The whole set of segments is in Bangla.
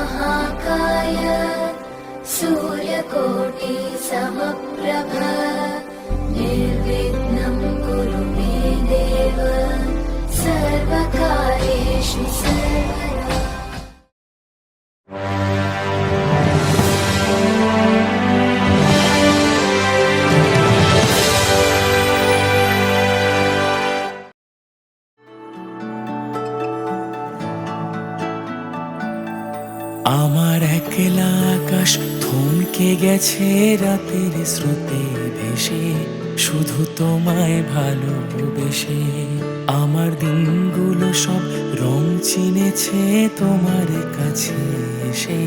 महाकाय सूर्यकोटि समप्रभ निर्विघ्नं कुरु मे देव सर्वकार्येषु सर्वदा। আমার একলা আকাশ থমকে গেছে রাতের স্রোতে ভেসে, শুধু তোমায় ভালোবেসে। আমার দিনগুলো সব রং চিনেছে তোমার কাছে এসে,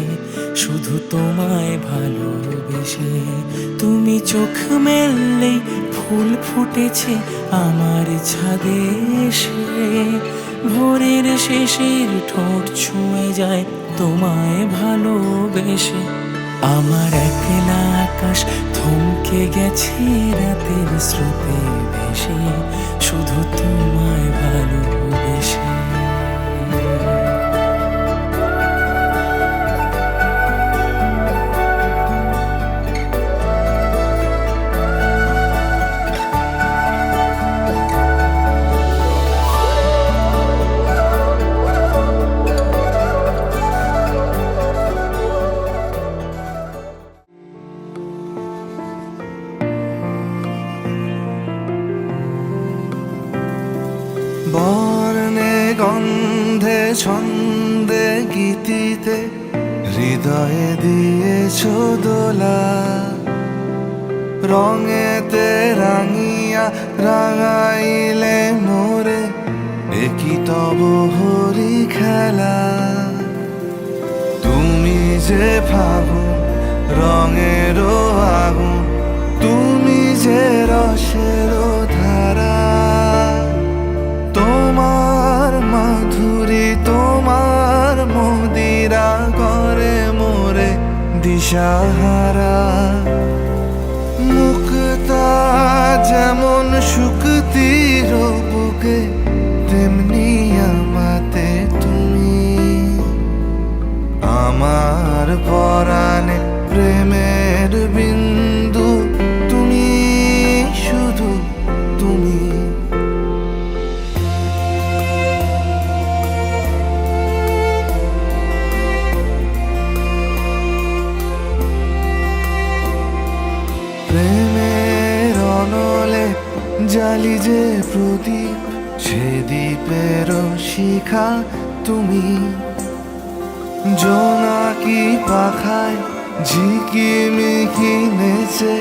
শুধু তোমায় ভালোবেসে। তুমি চোখ মেললেই ফুল ফুটেছে আমার ছাদে এসে, ভোরের শেষের ঠোঁট ছুঁয়ে যায় তোমায় ভালোবেসে। আমার একলা আকাশ থমকে গেছে রাতের স্রোতে ভেসে, শুধু তোমায় ভালোবেসে। বর্ণে গন্ধে ছন্দে গীতিতে হৃদয়ে দিয়েছ দোলা, রঙেতে রাঙিয়া রাঙাইলে মোরে একই তব হরি খেলা। তুমি যে ফাগুন রঙেরও আগুন, তুমি যে রসেরও ধারা, তোমার মাধুরী তোমার মদিরা করে মোরে দিশাহারা। মুক্তা যেমন শুকতির বুকে, তেমনি আমাতে তুমি। আমার পরাণে প্রেমের বিন্দু তুমি, শুধু তুমি। প্রেমের অনলে জালি যে প্রদীপ, সে দ্বীপের শিখা তুমি। জোনাকি পাখায় ঝিকিমিকি নেচে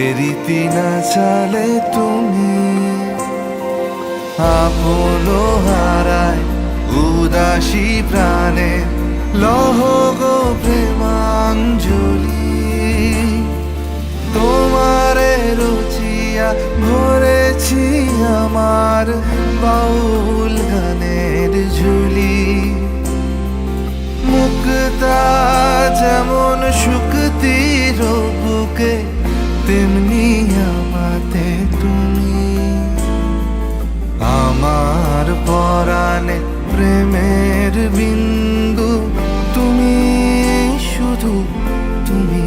এরিতি না চালে তুমি। আপন হারায় উদাসী প্রাণে লহ গো প্রেমাঞ্জলি। তোমারে রুচিয়া ভরেছি আমার বাউল গানের ঝুলি। মুক্তা যেমন শুকতির বুকে, তেমনি আমাতে তুমি। আমার পরাণে প্রেমের বিন্দু তুমি, শুধু তুমি।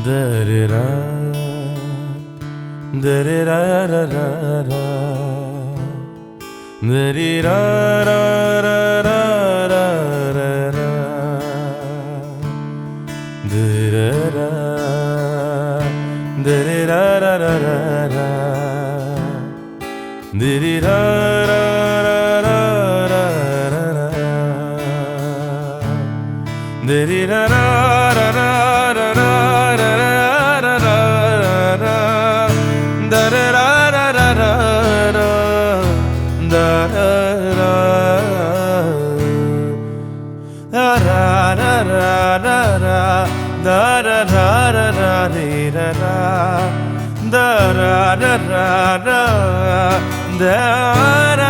Da-da-da, da-da-da-da-da-da, da-da-da-da-da-da-da, da-da-da, da-da-da-da-da-da, da-da-da-da-da-da, da da da da da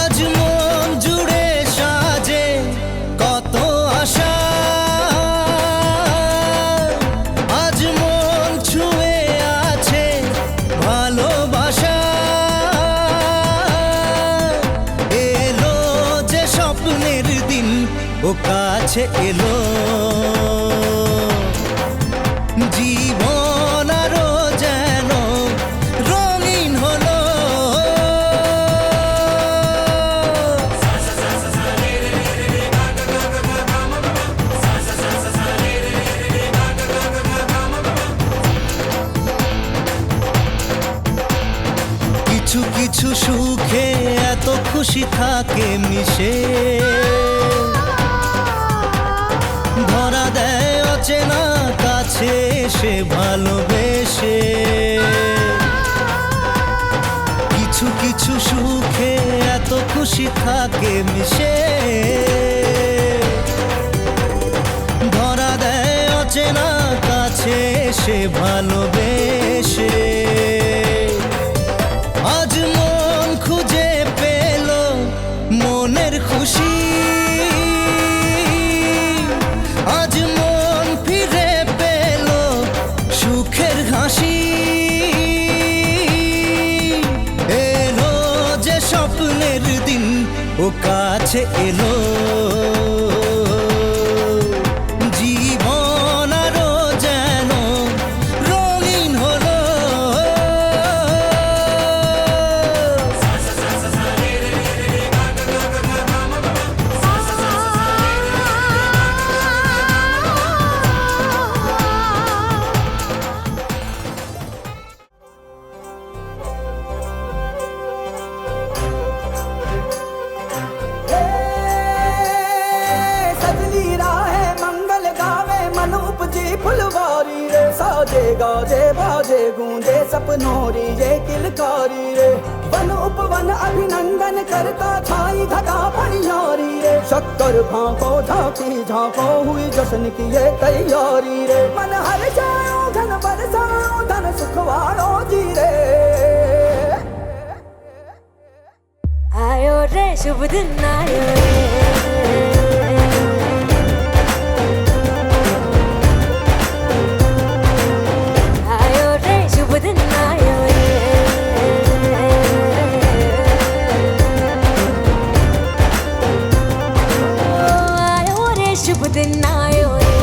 আজ মন জুড়ে সাজে কত আশা, আজ মন ছুঁয়ে আছে ভালোবাসা। এলো যে স্বপ্নের দিন ও কাছে এলো, জীবন আরো যেন রঙিন হলো। কিছু কিছু সুখে এত খুশি থাকে মিশে, ধরা দেয় অচেনা কাছে এসে ভালোবেসে। কিছু কিছু সুখে এত খুশি থাকে মিশে, ধরা দেয় অচেনা কাছে এসে ভালোবেসে। আজ মন খুঁজে পেল মনের খুশি, আজ মন ফিরে পেল সুখের হাসি। এলো যে স্বপ্নের দিন ও কাছে এলো, জীবন আরো যেন রঙিন হলো। सजली राहे मंगल गावे मन उपजी फुलवारी रे, साजे गाजे बाजे गूंजे सपनों री ये किलकारी रे। वन उपवन अभिनंदन करता छाई घटा फणियारी रे, शक्कर भांको झांकी झांको हुई जश्न की ये तैयारी रे। मन हर जाओ धन बरसाओ धन सुखवाड़ो जी रे। आयो रे शुभ दिन आयो रे, आयो रे शुभ दिन आयो रे, आयो रे शुभ दिन आयो रे,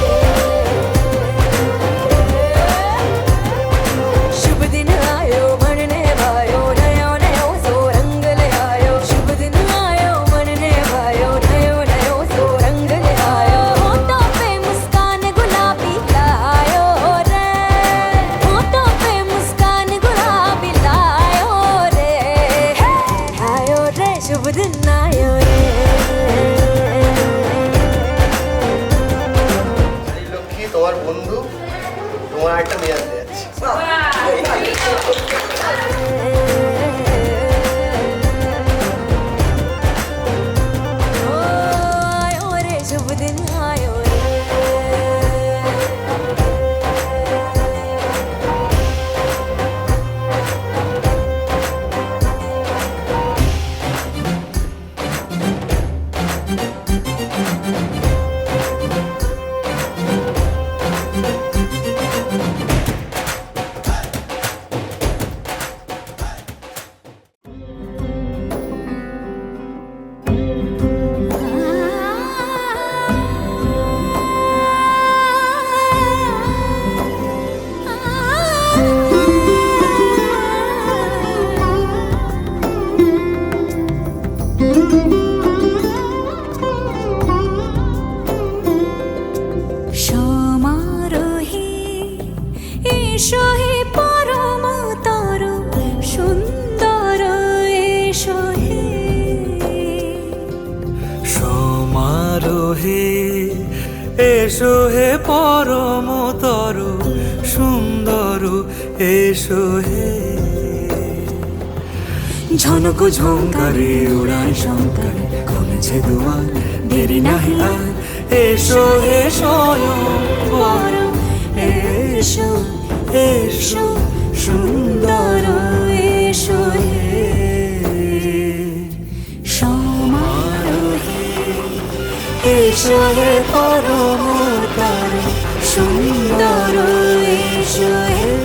शुभ दिन आयो बनने भायो नयो नयो सो रंग ले आयो। शुभ दिन आयो बनने भायो नयो नयो सो रंग ले आयो। होठों पे मुस्कान गुलाबी लायो रे, होठों पे मुस्कान गुलाबी लायो रे। आयो रे शुभ दिन आयो रे। লক্ষ্মী তোমার বন্ধু, তোমার একটা মেয়ে আনতে যাচ্ছি। आयो रे शुभ दिन आयो रे। এসো হে পরমতর সুন্দর এসো হে সমারোহে এসো হে পরমতর সুন্দর এসো হে ঝনক ঝঙ্কারে উড়ায় শঙ্কারে খুলেছে দুয়ার দেরি নাহি আর এসো হে স্বয়ং বর এসো এসো সুন্দর এসো হে সমারোহে এসো হে পরমতর সুন্দর এসো হে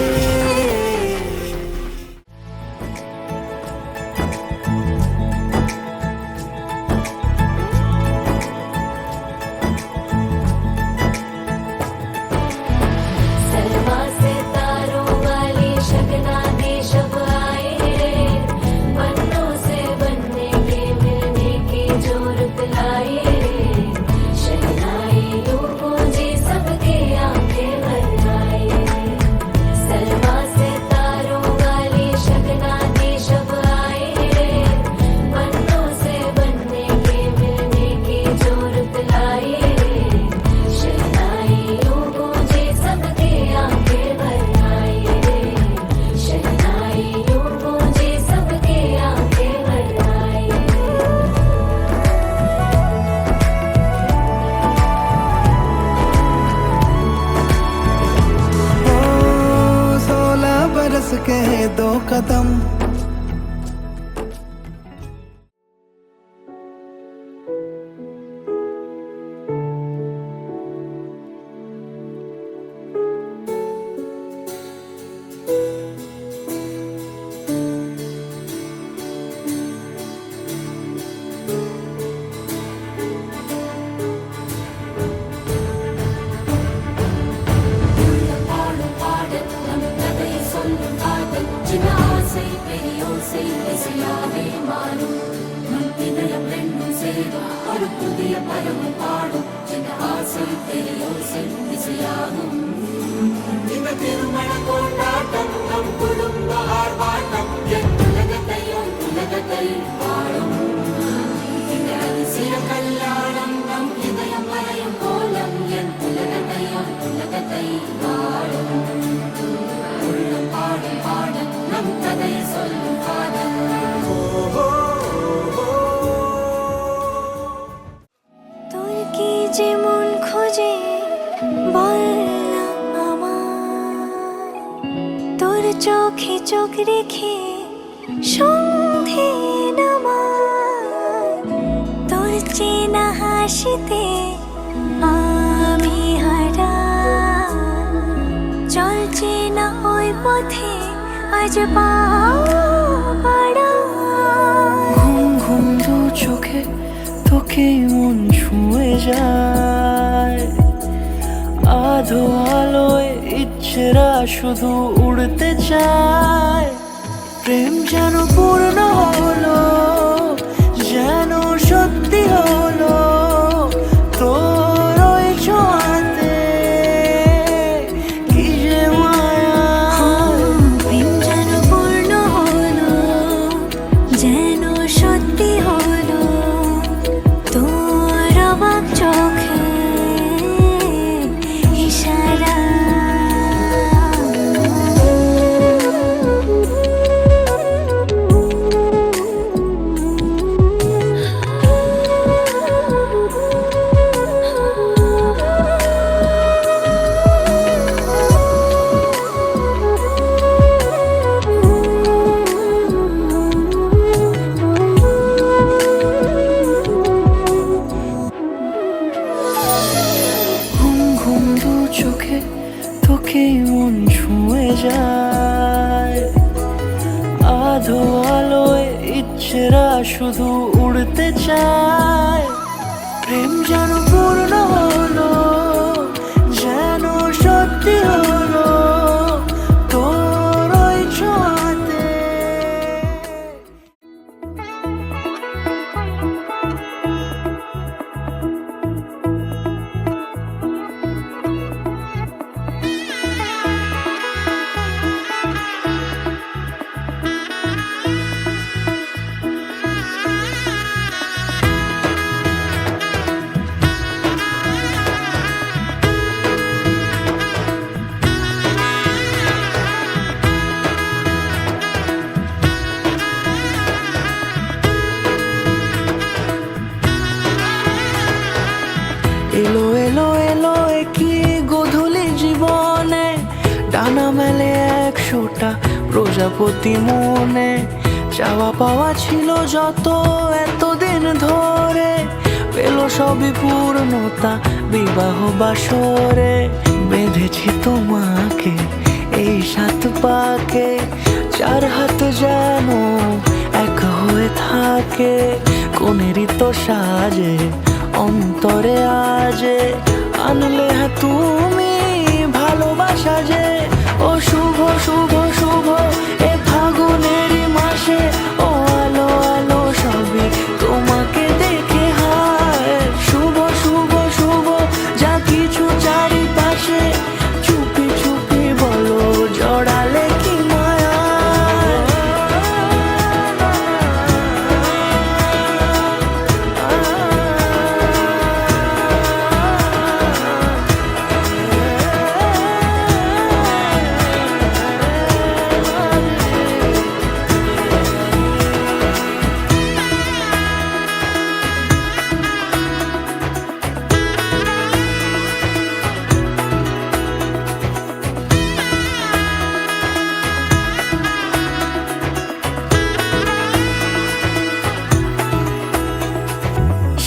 सलमा सितारों वाली शगना दे शब आए रे बनों से बनने के मिलने की जोरत लाए रे शहनाई यूं गूंजे सबके आंखें भर आए सलमा सितारों वाली शगना दे शब आए रे बनों से बनने के मिलने की जोरत लाए रे शहनाई यूं गूंजे सबके आंखें भर आए रे शहनाई यूं गूंजे सबके आंखें भर आए ओ 16 बरस के 2 कदम பாடும் பாடல் நம் கதை சொல்லும் காதல் சின்ன ஆசை பெரிய ஓசை இசையாவே மாறும் நம் இதயம் ரெண்டும் சேரும் ஒரு புதிய பருவம் பாடும் சின்ன ஆசை பெரிய ஓசை இசையாகும் இந்த திருமண கொண்டாட்டம் நம் குடும்ப ஆர்ப்பாட்டம் என் உலகத்தை பாடும் இந்த அதிசய கல்யாணம் நம் இதயம் வரையும் கோலம் என் உலகத்தை பாடும் உள்ளம் பாடும் பாடல் நம் கதை சொல்லும் காதல் তোর কি যে মন খোঁজে বল না আমার তোর চোখে চোখ রেখে সন্ধে নামার তোর চেনা হাসিতে আমি হারা চল চেনা ওই পথে আজ পাড়া ঘুম ঘুম দু চোখে তোকে মন ছুঁয়ে যায় আধো আলোয় ইচ্ছেরা শুধু উড়তে চায় প্রেম যেন পূর্ণ হলো যেন সত্যি হলো তোর ওই ছোঁয়াতে কি যে মায়া প্রেম যেন পূর্ণ হলো যেন সত্যি হলো তোর অবাক চোখে ইশারা ঘুম ঘুম দু চোখে তোকে মন ছুঁয়ে যায় আধো আলোয় ইচ্ছেরা শুধু উড়তে চায় প্রেম যেন পূর্ণ হলো যেন সত্যি হলো তোর ওই ছোঁয়াতে প্রজাপতি মনে চাওয়া পাওয়া ছিল যত এতদিন ধরে, পেল সবই পূর্ণতা বিবাহ বাসরে। বেঁধেছি তোমাকে এই 7 পাকে, 4 হাত যেন এক হয়ে থাকে। কোনেরই তো সাজে অন্তরে আজে, আনলে হ্যাঁ তুমি ভালোবাসা যে। ও শুভ শুভ শুভ এ ফাগুনেরই মাসে, ও আলো আলো সবই তোমাকে দেখে হায়। শুভ শুভ শুভ যা কিছু চারিপাশে, চুপি চুপি বলো জড়ালে কি মায়া।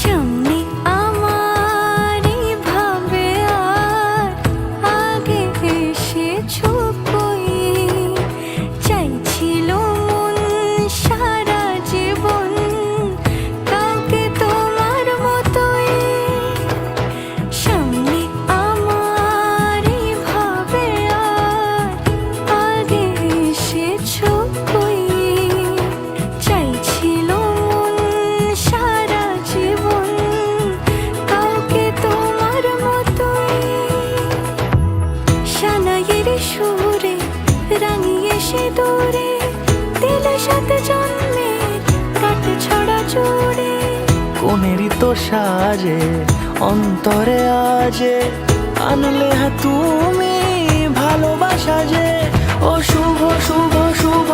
সামনে আমার ভাবে আর আগে এসেছো কই, চাইছিল মন সারা জীবন কাউকে তোমার মতোই। সামনে আমার ভাবে আর আগে এসেছো কই, চাইছিল মন সারা জীবন কাউকে তোমার মতোই। সানাইয়ের সুরে রাঙিয়ে সে দূরে, দিলে 7 জন্মের কাট ছড়া জুড়ে। কোনেরই তো সাজে অন্তরে আজে, আনলে হ্যাঁ তুমি ভালোবাসা যে। ও শুভ শুভ শুভ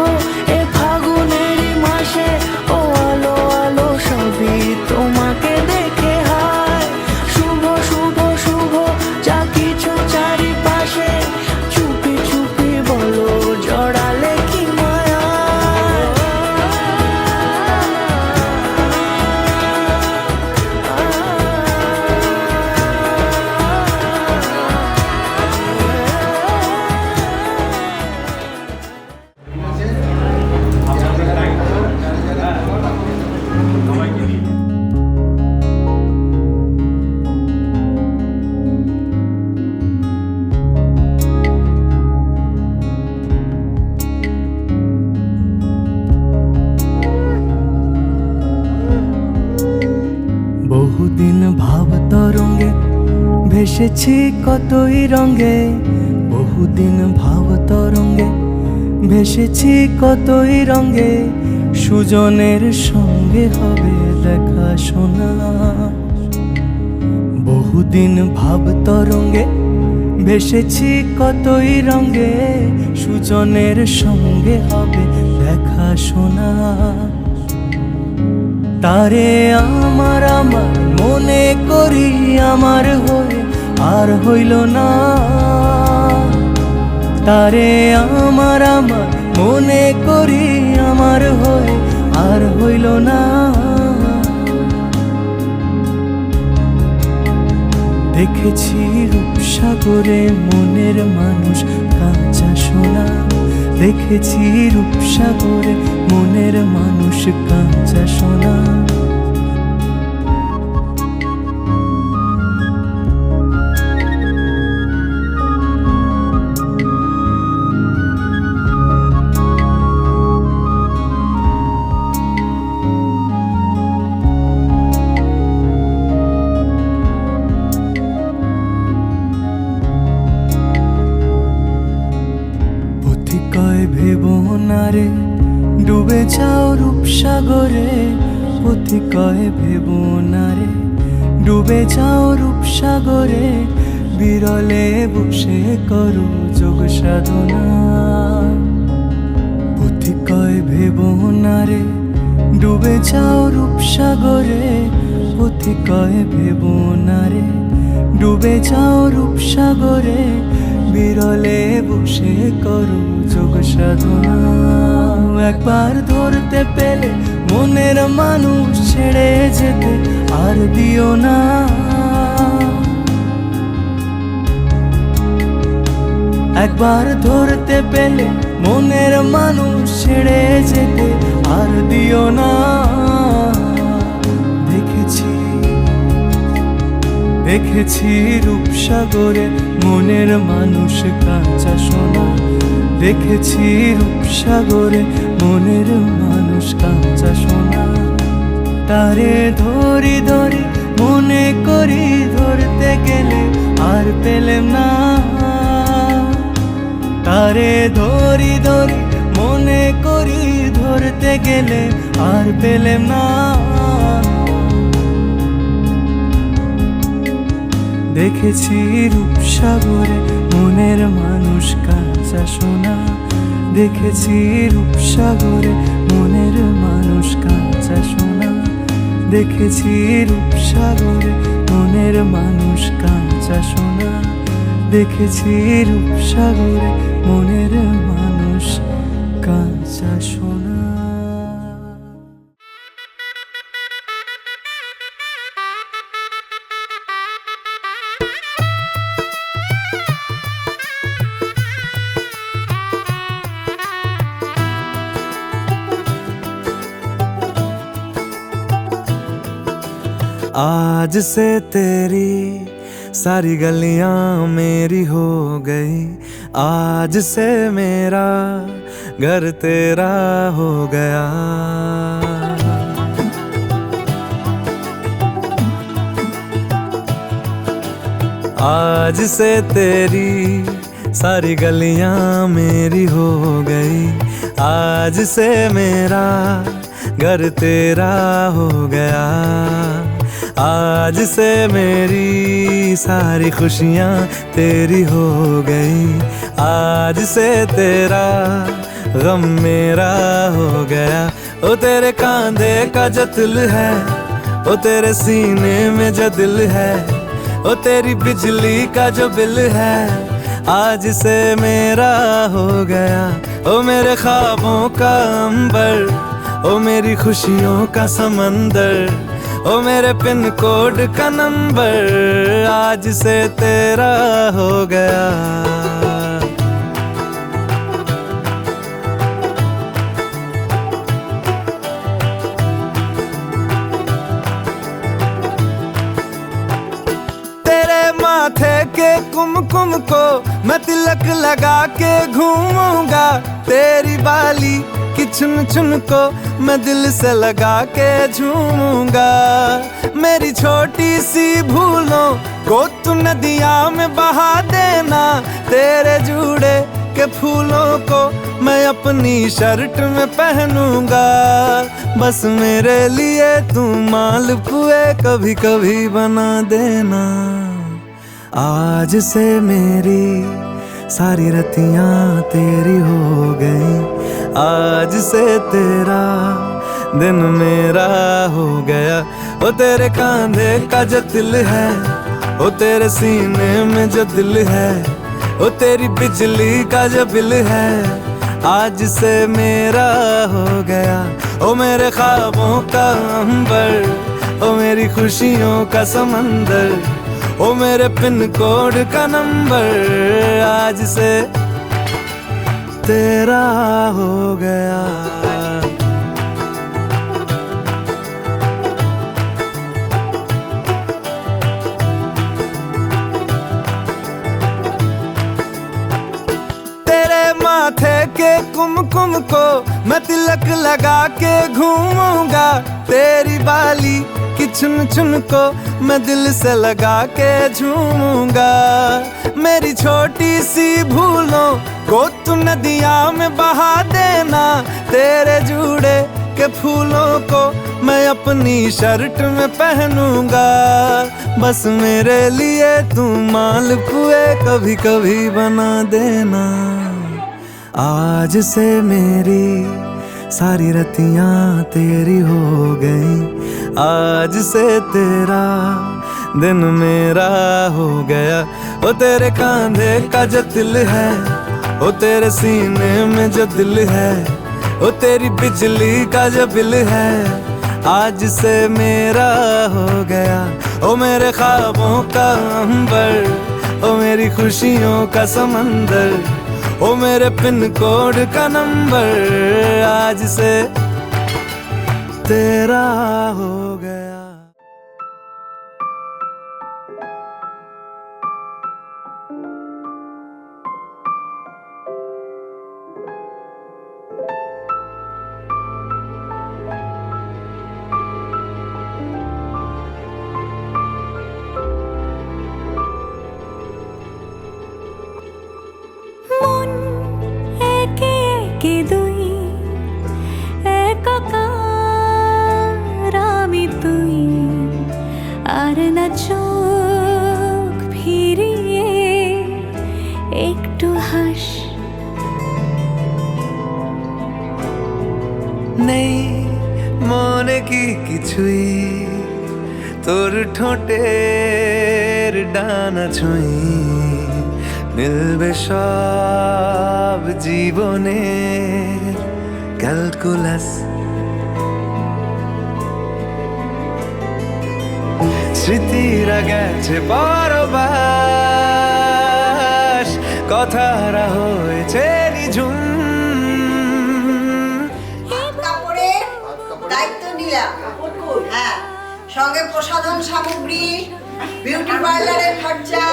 এ ফাগুনেরই মাসে, ও আলো আলো সবই তোমাকে দেখে হায়। শুভ শুভ শুভ যা কিছু চারিপাশে, চুপি চুপি বলো জড়ালে কি মায়া। বহুদিন ভাব তরঙ্গে ভেসেছি কতই রঙে, বহুদিন ভাব তরঙ্গে ভেসেছি কতই রঙে। সুজনের সঙ্গে হবে দেখা শোনা, বহুদিন ভাব তরঙ্গে ভেসেছি কতই রঙে। সুজনের সঙ্গে হবে দেখা শোনা। তারে আমার আমার মনে করি আমার হয়ে আর হইল না। তারে আমার আমার মনে করি আমার হয়ে আর হইল না। দেখেছি রূপসাগরে মনের মানুষ কাঁচা সোনা, দেখেছি রূপসাগরে মনের মানুষ কাঁচা সোনা। পথিকয় ভেবো না রে ডুবে যাও রূপসাগরে, পথিকয় ভেবো না রে ডুবে যাও রূপসাগরে। বিরলে বসে করো যোগ সাধনা, পথিকয় ভেবো না রে ডুবে যাও রূপসাগরে, পথিকয় ভেবো না রে ডুবে যাও রূপসাগরে। বিরলে বসে করো যোগ সাধনা, একবার ধরতে পেলে মনের মানুষ ছেড়ে যেতে আর দিও না। একবার ধরতে পেলে মনের মানুষ ছেড়ে যেতে আর দিও না। দেখেছি রূপসাগরে মনের মানুষ কাঁচা সোনা, দেখেছি রূপসাগরে মনের মানুষ কাঁচা সোনা। তারে ধরি ধরি মনে করি ধরতে গেলে আর পেলেম না। তারে ধরি ধরি মনে করি ধরতে গেলে আর পেলেম না। দেখেছি রূপসাগরে মনের মানুষ কাঁচা সোনা, দেখেছি রূপসাগরে মনের মানুষ কাঁচা সোনা, দেখেছি রূপসাগরে মনের মানুষ কাঁচা সোনা, দেখেছি রূপসাগরে মনের মানুষ কাঁচা সোনা। आज से तेरी सारी गलियां मेरी हो गई, आज से मेरा घर तेरा हो गया। आज से तेरी सारी गलियां मेरी हो गई, आज से मेरा घर तेरा हो गया। आज से मेरी सारी खुशियाँ तेरी हो गई, आज से तेरा गम मेरा हो गया। ओ तेरे कांधे का जो दिल है, ओ तेरे सीने में जो दिल है, ओ तेरी बिजली का जो बिल है, आज से मेरा हो गया। ओ मेरे ख्वाबों का अंबर, ओ मेरी खुशियों का समंदर, ओ मेरे पिन कोड का नंबर, आज से तेरा हो गया। तेरे माथे के कुमकुम को मैं तिलक लगा के घूमूंगा, तेरी बाली कि चुन चुन को मैं दिल से लगा के झूमूंगा। मेरी छोटी सी भूलों को तू नदिया में बहा देना, तेरे जूड़े के फूलों को मैं अपनी शर्ट में पहनूंगा। बस मेरे लिए तू मालपुए कभी कभी बना देना। आज से मेरी सारी रतियां तेरी हो गई, आज से तेरा दिन मेरा हो गया। ओ तेरे कांधे का जो दिल है, ओ तेरे सीने में जो दिल है, ओ तेरी बिजली का जो बिल है, आज से मेरा हो गया। ओ मेरे ख्वाबों का अंबर, ओ मेरी खुशियों का समंदर, ओ मेरे पिन कोड का नंबर, आज से तेरा हो गया। तेरे माथे के कुमकुम को मैं तिलक लगा के घूमूंगा, तेरी बाली कि चुन चुन को मैं दिल से लगा के झूमूंगा। मेरी छोटी सी भूलों को तू नदिया में बहा देना, तेरे जूड़े के फूलों को मैं अपनी शर्ट में पहनूंगा। बस मेरे लिए तू मालपुए कभी कभी बना देना। आज से मेरी सारी रतियां तेरी हो गई, आज से तेरा दिन मेरा हो गया। ओ तेरे कांधे का जो दिल है, ओ तेरे सीने में जो दिल है, ओ तेरी बिजली का जो बिल है, आज से मेरा हो गया। ओ मेरे ख्वाबों का अंबर, ओ मेरी खुशियों का समंदर, ओ मेरे पिन कोड का नंबर, आज से तेरा हो गया। মন একে একে দুই, একাকার আমি তুই, আর না চোখ ফিরিয়ে একটু হাস। নেই মনে কি কিছুই, তোর ঠোঁটের ডানা ছুঁই, মিলবে সব জীবনের ক্যালকুলাস। স্মৃতিরা গেছে পরবাস, কথারা হয়েছে নিঝুম। কাপড়ের দায়িত্ব নিলাম, হ্যাঁ, সঙ্গে প্রসাধন সামগ্রী, বিউটি পার্লারের খরচা।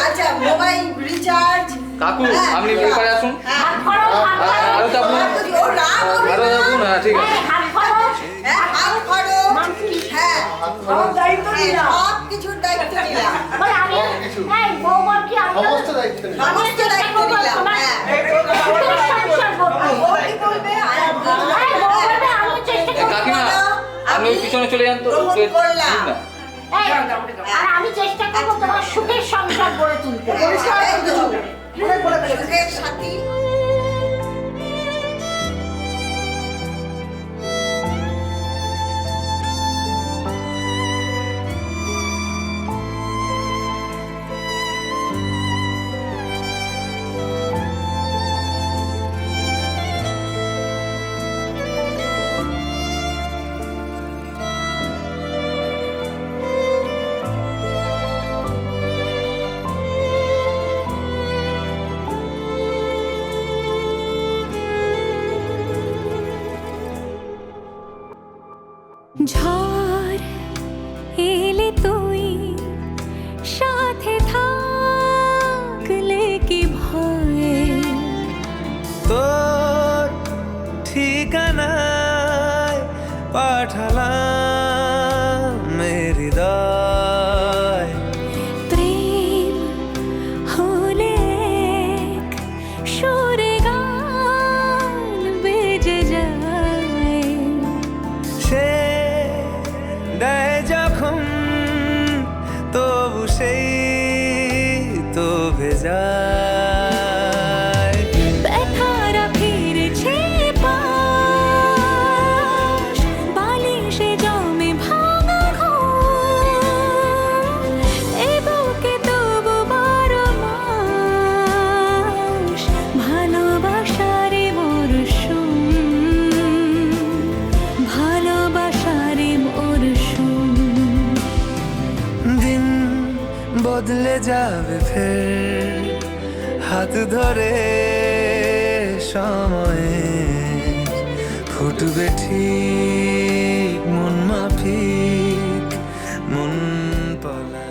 আচ্ছা, মোবাইল রিচার্জ। কাকু আপনি পেপারে আসুন। আরো চাপুন, আরো চাপুন। হ্যাঁ ঠিক আছে। হাত খরচ, হ্যাঁ, সব কিছুর দায়িত্ব নিলাম। সমস্ত দায়িত্ব নিন। সমস্ত দায়িত্ব নিলাম, হ্যাঁ। কাকিমা আপনি ওই পিছনে চলে যান তো। করলাম। আর আমি চেষ্টা করবো তোমার সুখের সংসার গড়ে তুলতে। সুখের সাথী। ঝড় এলে তুই সাথে থাকলে কি ভয়, তোর ঠিকানায় পাঠালাম মেরি হৃদয়। প্রেম হলে এক সুরে গান বেজে যায়, সে দেয় যখন তবু সেই তো ভেজায়। ব্যথারা ফিরেছে পাশ, বালিশে জমে ভাঙা ঘুম, এ বুকে তবু বারো মাস ভালোবাসারে মরশুম, ভালোবাসারে মরশুম। দিন বদলে যাবে ফের, হাত ধরে সময়ে ফুটবে ঠিক মন মাফিক মন পলা।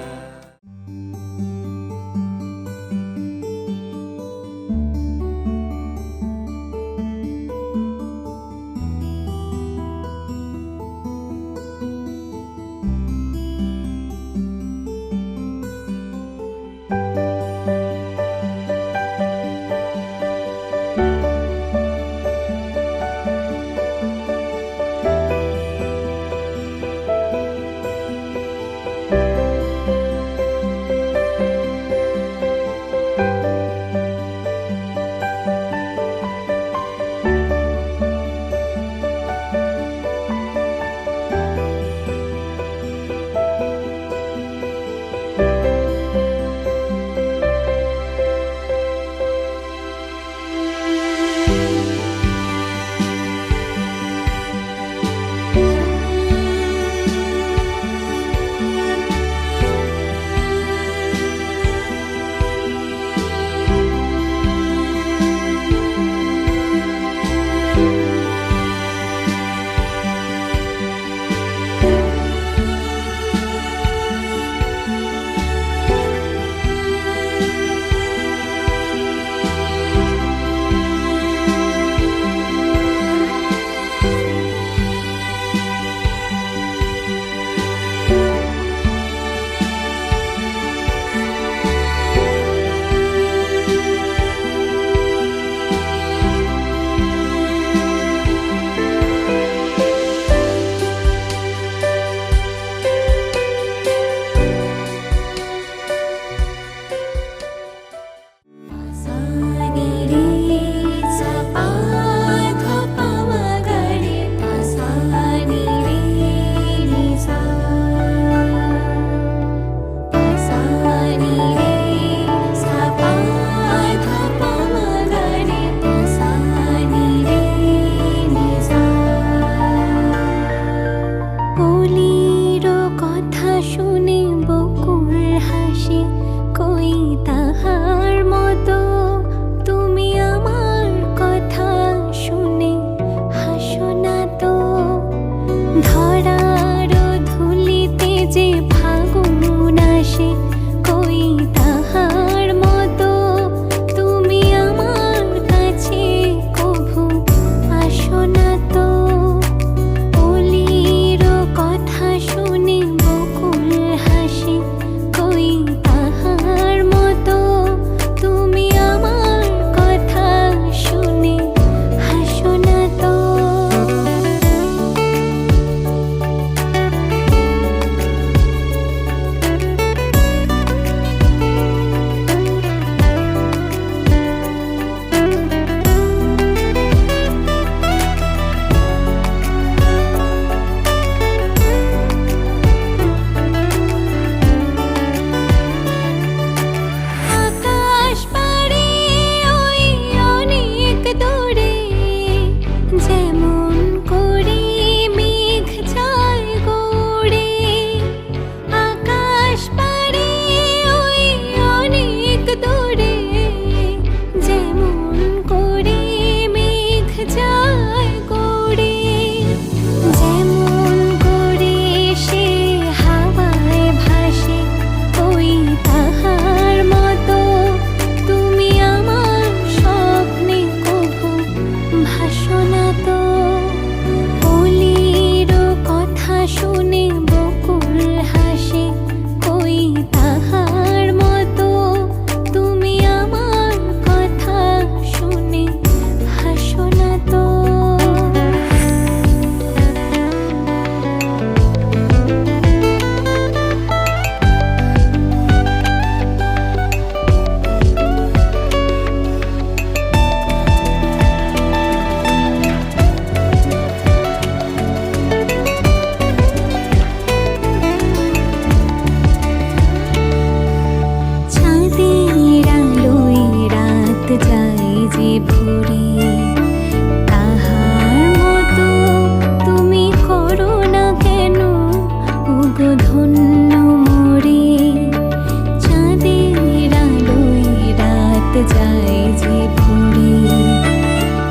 যায় যে ভরে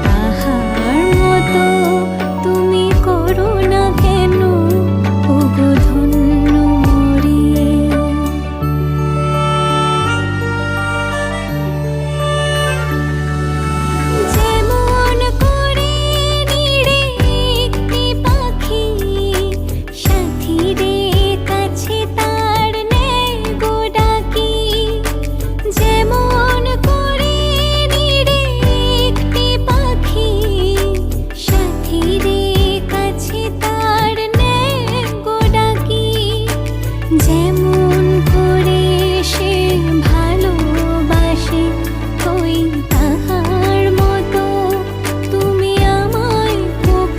তাহার মতো তুমি করো না কেন ওগো ধন্য মরি যেমন করে নিড়ে একটি পাখি সাথীরে কাছে তার নেয় গো ডাকি যেমন করে নিড়ে একটি পাখি সাথীরে কাছে তার নেয় গো ডাকি যেমন করে সে ভালোবাসে ওই তাহার মতো তুমি আমায় খুব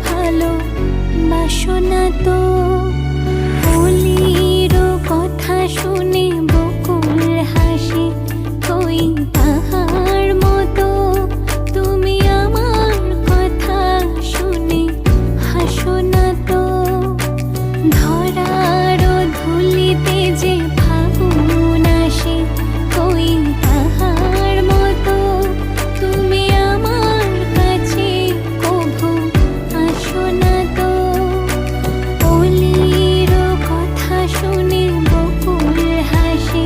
ভালোবাসো না তো বলির কথা শুনে বকুল হাসে ওই তাহার মতো তুমি আমার কথা শুনে হাসো না তো ধরার ধুলিতে যে ফাগুন আসে ওই তাহার মতো তুমি আমার কাছে কভু আসো না তো অলির কথা শুনে বকুল হাসে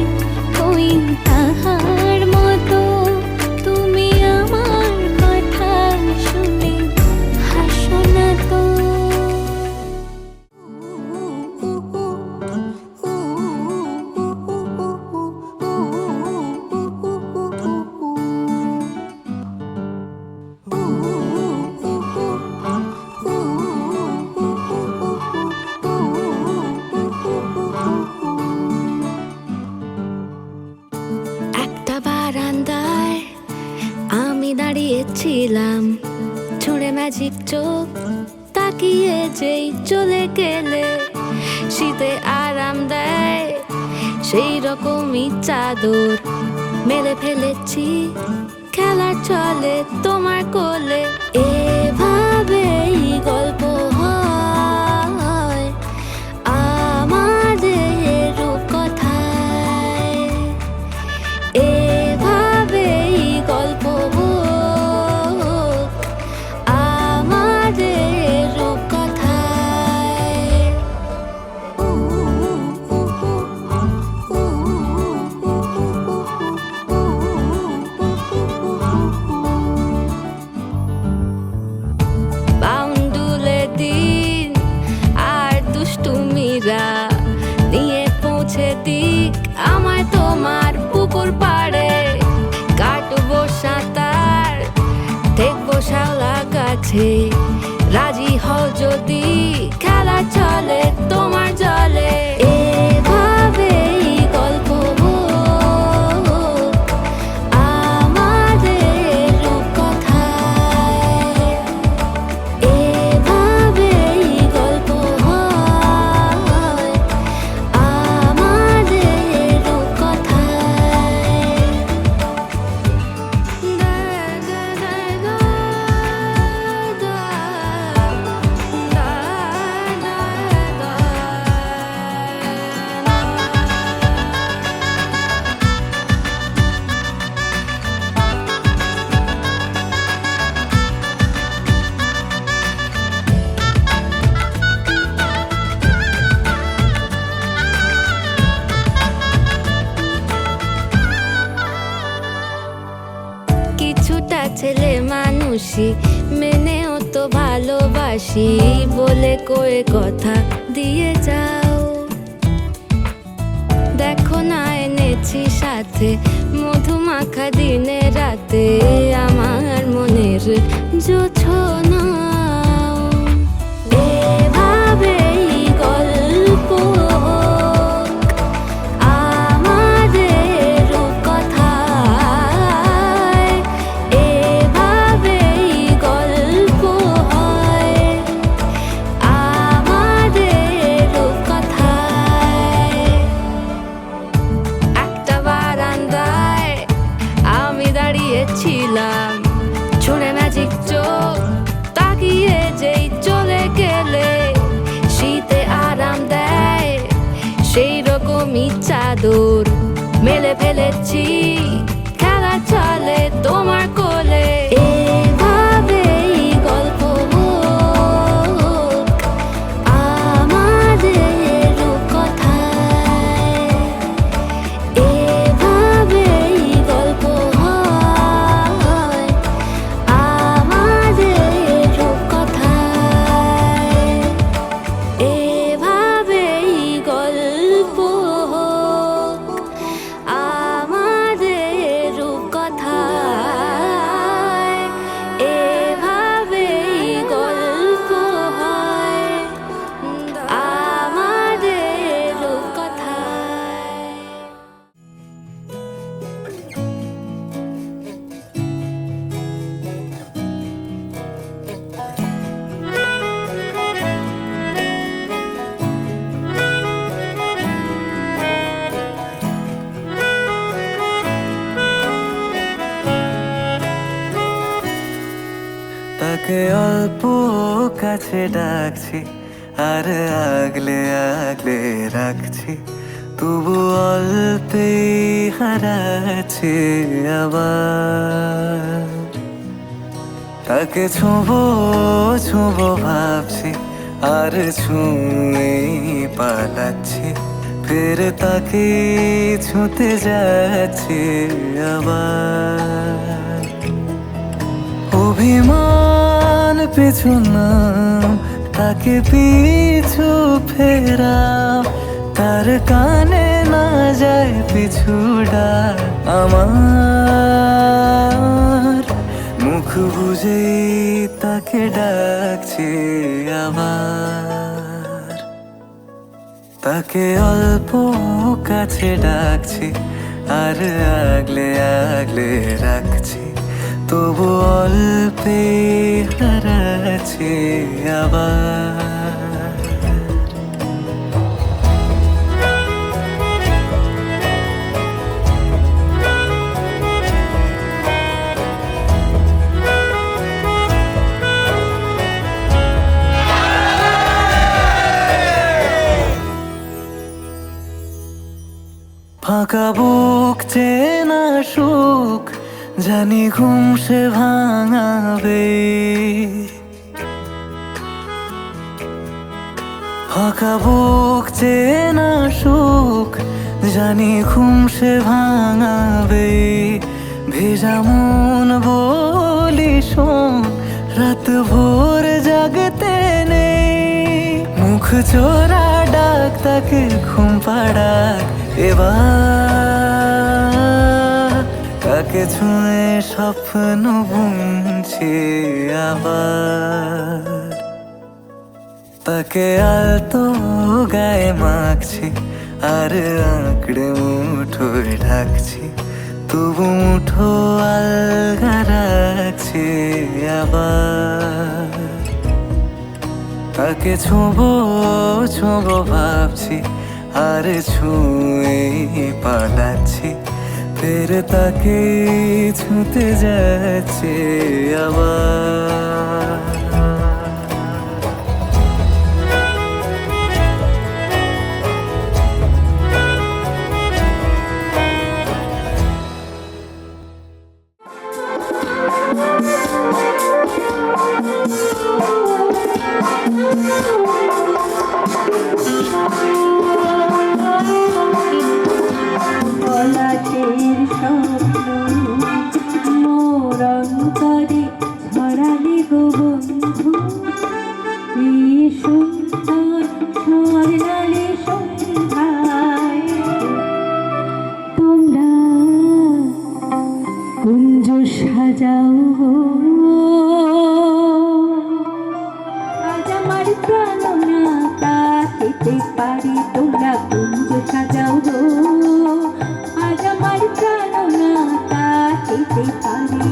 ওই তাহার মতো তুমি আমার কথা শুনে হাসো না তো একটা বারান্দায় আমি দাঁড়িয়েছিলাম ছুঁড়ে ম্যাজিক চোখ তাকিয়ে যেই চলে গেলে শীতে আরাম দেয় সেই রকমই চাদর মেলে ফেলেছি খেলা চলে তোমার কোলে এভাবেই গল্প হয় আমাদের রূপকথায় এভাবেই গল্প হোক আমাদের রূপকথায় বাউন্ডুলে দিন আর দুষ্টুমিরা নিয়ে পৌঁছে দিক আমায় তোমার পুকুর পাড়ে কাটবো সাঁতার দেখবো শাওলা গাছে রাজি হও যদি খেলা চলে তোমার জলে এভাবেই গল্প হোক আমাদের রূপকথায় এভাবেই গল্প হয় আমাদের রূপকথায় কিছুটা ছেলে মানুষই মেনেও তো ভালোবাসি বলে কয়ে কথা দিয়ে যাও দেখো না এনেছি সাথে মধুমাখা দিনে রাতে আমার মনের জোছনা এভাবেই গল্প হোক আমাদের রূপকথায় এভাবেই গল্প হয় আমাদের রূপকথায় একটা বারান্দায় আমি দাঁড়িয়েছিলাম ছুঁড়ে ম্যাজিক চোখ তাকিয়ে যেই চলে গেলে শীতে আরাম দেয় সেই রকমই চাদর মেলে ফেলেছি খেলা তাকে অল্প কাছে ডাকছি আর আগলে আগলে রাখছি, তবু অল্পে হারাচ্ছে আবার। তাকে ছোঁবো ছোঁবো ভাবছি আর ছুঁয়ে পালাচ্ছি, ফের তাকে ছুঁতে যাচ্ছে আবার। অভিমান পিছু নাম, তাকে পিছু ফেরাও, তার কানে না যায় পিছু ডাক আমার। মুখ বুঝেই তাকে ডাকছি আবার। তাকে অল্প কাছে ডাকছি আর আগলে আগলে রাখছি, তবু অল্পে হারাচ্ছি আবার। ফাঁকা বুক চেনা সুখ জানি ঘুম সে ভাঙাবে, ফাঁকা বুক চেনা সুখ জানি ঘুম সে ভাঙাবে। ভেজা মন বলি শোন, রাত ভোর জাগতে নেই, মুখ চোরা ডাক তাকে ঘুম পাড়াক এবার। তাকে ছুঁয়ে স্বপ্ন বুনছি আবার। তাকে আলতো গায়ে মাখছি আর আঁকড়ে মুঠোয় ঢাকছি, তবু মুঠো আলগা রাখছি আবার। তাকে ছোঁবো ছোঁবো ভাবছি আর ছুঁয়ে পালাচ্ছি, ফের তাকে ছুঁতে যাচ্ছে আবার। মোর অন্তরে ছড়ালে গো বন্ধু, এই সুন্দর স্বর্ণালী সন্ধ্যায়। তোমরা কুঞ্জ সাজাও আজ আমার প্রাণনা কাটিতে পারি। তোমরা কুঞ্জ সাজাও গো আজ আমার প্রাণনা কাটিতে পারি।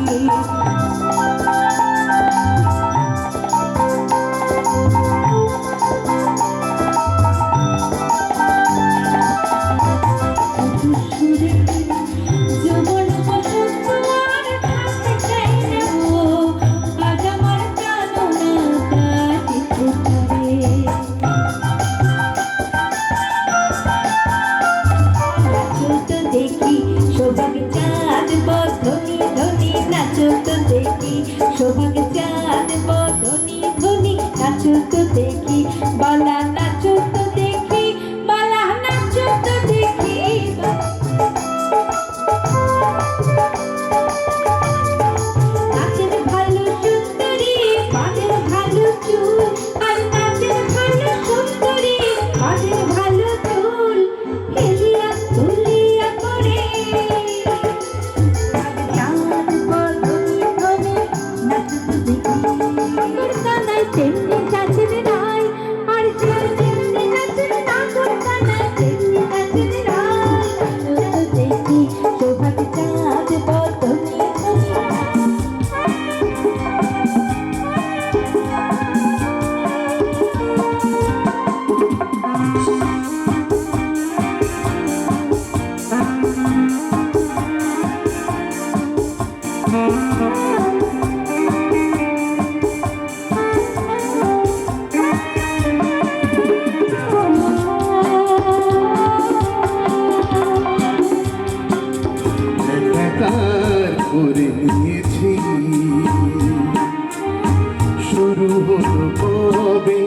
করে নিয়েছি শুরু হলো কবে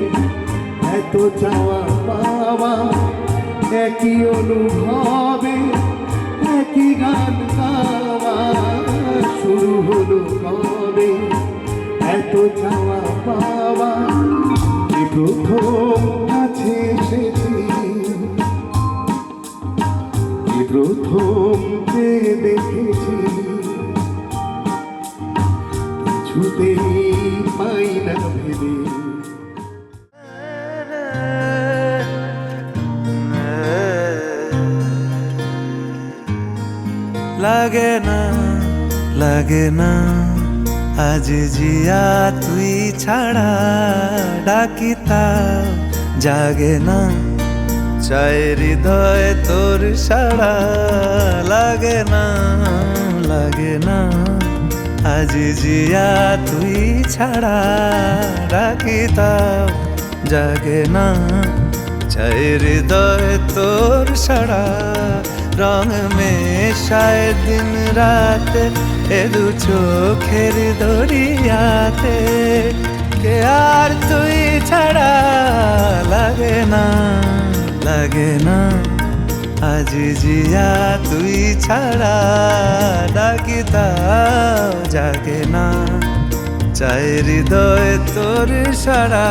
এত চাওয়া পাওয়া একই অনুভবে একই গান গাওয়া শুরু হলো কবে এত চাওয়া পাওয়া এই প্রথম কাছে এসেছি এই প্রথম যে দেখেছি কিছুতেই পাই না ভেবে লাগে না আজ জিয়া তুই ছাড়া ডাকিতা জাগে না চায় হৃদয় তোর সাড়া লাগে না আজ জিয়া তুই ছাড়া ডাকিতা জাগে না চায় হৃদয় তোর সাড়া রং মেশায় দিন রাত এ দু চোখের দরিয়াতে কে আর তুই ছাড়া লাগে না আজ জিয়া তুই ছাড়া ডাকিতাও জাগে না চায় হৃদয় তোর সাড়া